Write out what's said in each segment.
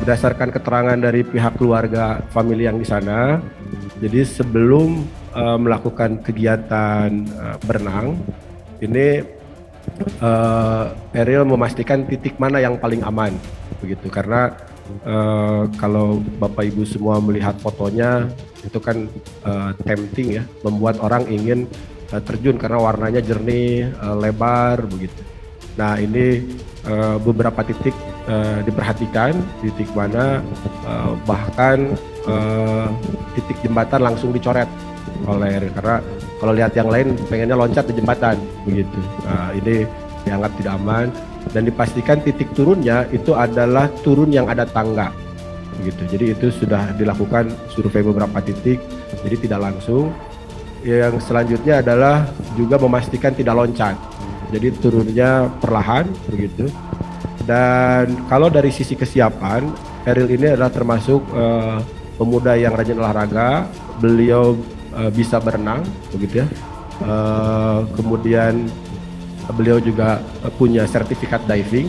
berdasarkan keterangan dari pihak keluarga famili yang di sana, jadi sebelum melakukan kegiatan berenang, ini Eril memastikan titik mana yang paling aman, begitu. Karena kalau Bapak Ibu semua melihat fotonya, itu kan tempting ya, membuat orang ingin terjun karena warnanya jernih, lebar, begitu. Nah ini beberapa titik diperhatikan, titik mana bahkan titik jembatan langsung dicoret oleh Eril, karena kalau lihat yang lain pengennya loncat di jembatan begitu. Nah, ini dianggap tidak aman dan dipastikan titik turunnya itu adalah turun yang ada tangga begitu. Jadi itu sudah dilakukan survei beberapa titik, jadi tidak langsung. Yang selanjutnya adalah juga memastikan tidak loncat, jadi turunnya perlahan begitu. Dan kalau dari sisi kesiapan, Eril ini adalah termasuk pemuda yang rajin olahraga. Beliau bisa berenang begitu ya. Kemudian beliau juga punya sertifikat diving.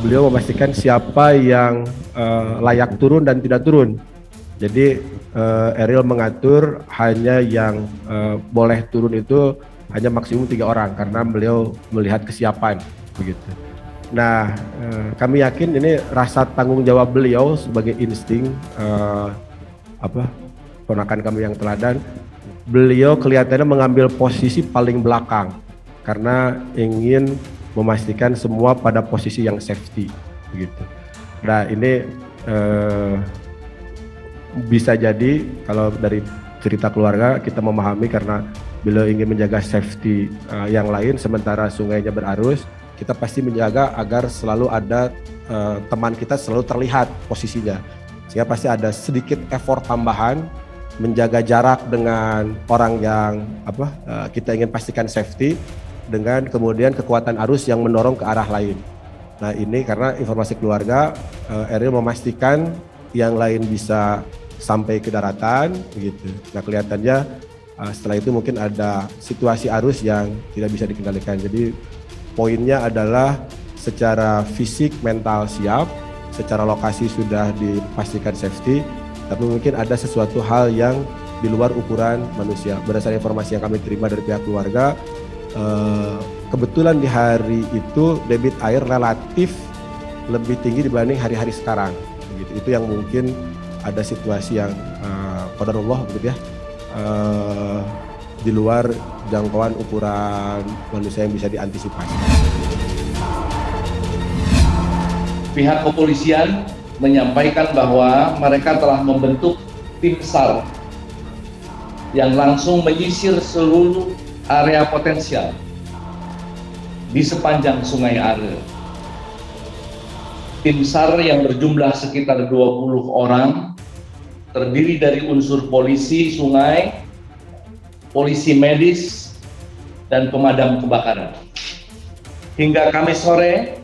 Beliau memastikan siapa yang layak turun dan tidak turun. Jadi Eril mengatur hanya yang boleh turun itu hanya maksimum 3 orang karena beliau melihat kesiapan begitu. Nah, kami yakin ini rasa tanggung jawab beliau sebagai insting ponakan kami yang teladan. Beliau kelihatannya mengambil posisi paling belakang karena ingin memastikan semua pada posisi yang safety begitu. Nah, ini bisa jadi kalau dari cerita keluarga kita memahami karena beliau ingin menjaga safety yang lain sementara sungainya berarus. Kita pasti menjaga agar selalu ada teman kita selalu terlihat posisinya, sehingga pasti ada sedikit effort tambahan menjaga jarak dengan orang yang kita ingin pastikan safety, dengan kemudian kekuatan arus yang mendorong ke arah lain. Nah ini karena informasi keluarga, Eril memastikan yang lain bisa sampai ke daratan begitu. Nah kelihatannya setelah itu mungkin ada situasi arus yang tidak bisa dikendalikan. Jadi poinnya adalah secara fisik, mental siap, secara lokasi sudah dipastikan safety, tapi mungkin ada sesuatu hal yang di luar ukuran manusia. Berdasarkan informasi yang kami terima dari pihak keluarga, kebetulan di hari itu debit air relatif lebih tinggi dibanding hari-hari sekarang. Begitu. Itu yang mungkin ada situasi yang qadarullah begitu ya, di luar jangkauan ukuran manusia yang bisa diantisipasi. Pihak kepolisian menyampaikan bahwa mereka telah membentuk tim SAR yang langsung menyisir seluruh area potensial di sepanjang Sungai Are. Tim SAR yang berjumlah sekitar 20 orang terdiri dari unsur polisi sungai, polisi medis, dan pemadam kebakaran. Hingga Kamis sore,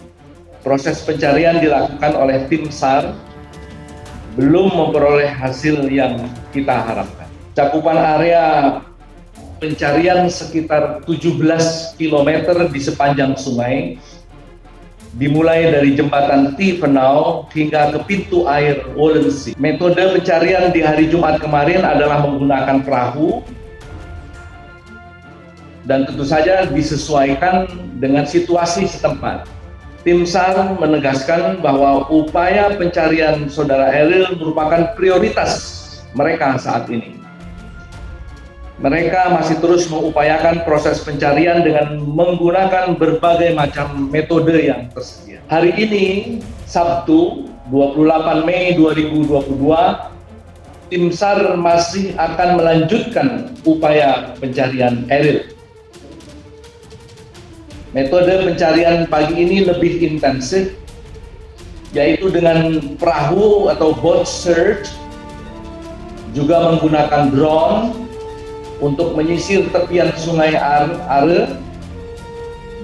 proses pencarian dilakukan oleh tim SAR belum memperoleh hasil yang kita harapkan. Cakupan area pencarian sekitar 17 km di sepanjang sungai, dimulai dari jembatan Tiefenau hingga ke pintu air Wollensee. Metode pencarian di hari Jumat kemarin adalah menggunakan perahu dan tentu saja disesuaikan dengan situasi setempat. Tim SAR menegaskan bahwa upaya pencarian saudara Eril merupakan prioritas mereka saat ini. Mereka masih terus mengupayakan proses pencarian dengan menggunakan berbagai macam metode yang tersedia. Hari ini, Sabtu, 28 Mei 2022, tim SAR masih akan melanjutkan upaya pencarian Eril. Metode pencarian pagi ini lebih intensif, yaitu dengan perahu atau boat search, juga menggunakan drone untuk menyisir tepian Sungai Are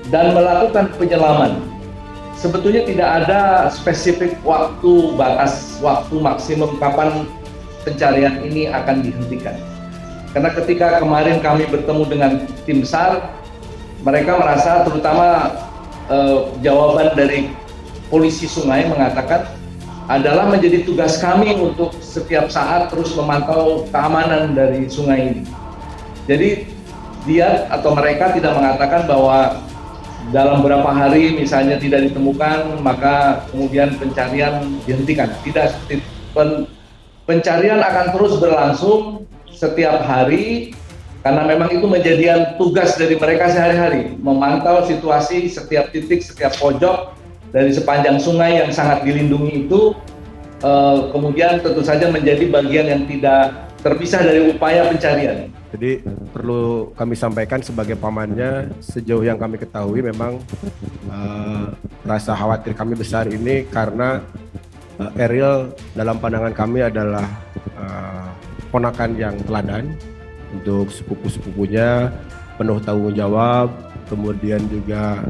dan melakukan penyelaman. Sebetulnya tidak ada spesifik waktu, batas waktu maksimum kapan pencarian ini akan dihentikan. Karena ketika kemarin kami bertemu dengan tim SAR, mereka merasa terutama jawaban dari polisi sungai mengatakan adalah menjadi tugas kami untuk setiap saat terus memantau keamanan dari sungai ini. Jadi dia atau mereka tidak mengatakan bahwa dalam beberapa hari misalnya tidak ditemukan maka kemudian pencarian dihentikan. Tidak, pencarian akan terus berlangsung setiap hari karena memang itu menjadi tugas dari mereka sehari-hari, memantau situasi setiap titik, setiap pojok dari sepanjang sungai yang sangat dilindungi itu, kemudian tentu saja menjadi bagian yang tidak terpisah dari upaya pencarian. Jadi perlu kami sampaikan sebagai pamannya, sejauh yang kami ketahui memang rasa khawatir kami besar ini karena Ariel dalam pandangan kami adalah ponakan yang teladan untuk sepupu-sepupunya, penuh tanggung jawab, kemudian juga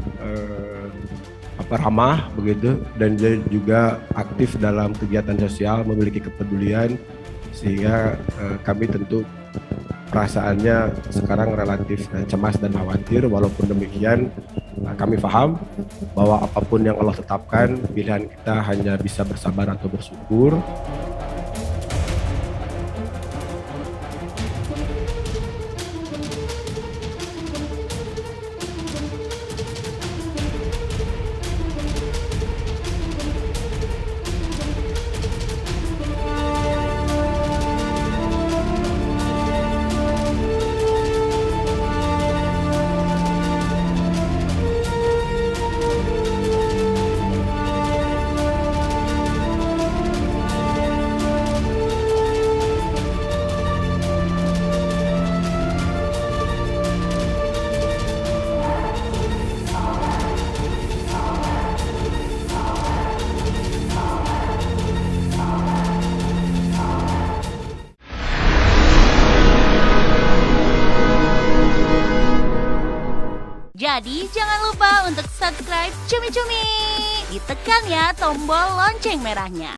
ramah begitu, dan dia juga aktif dalam kegiatan sosial, memiliki kepedulian, sehingga kami tentu perasaannya sekarang relatif cemas dan khawatir. Walaupun demikian kami paham bahwa apapun yang Allah tetapkan, pilihan kita hanya bisa bersabar atau bersyukur. Jadi jangan lupa untuk subscribe Cumi Cumi. Ditekan ya tombol lonceng merahnya.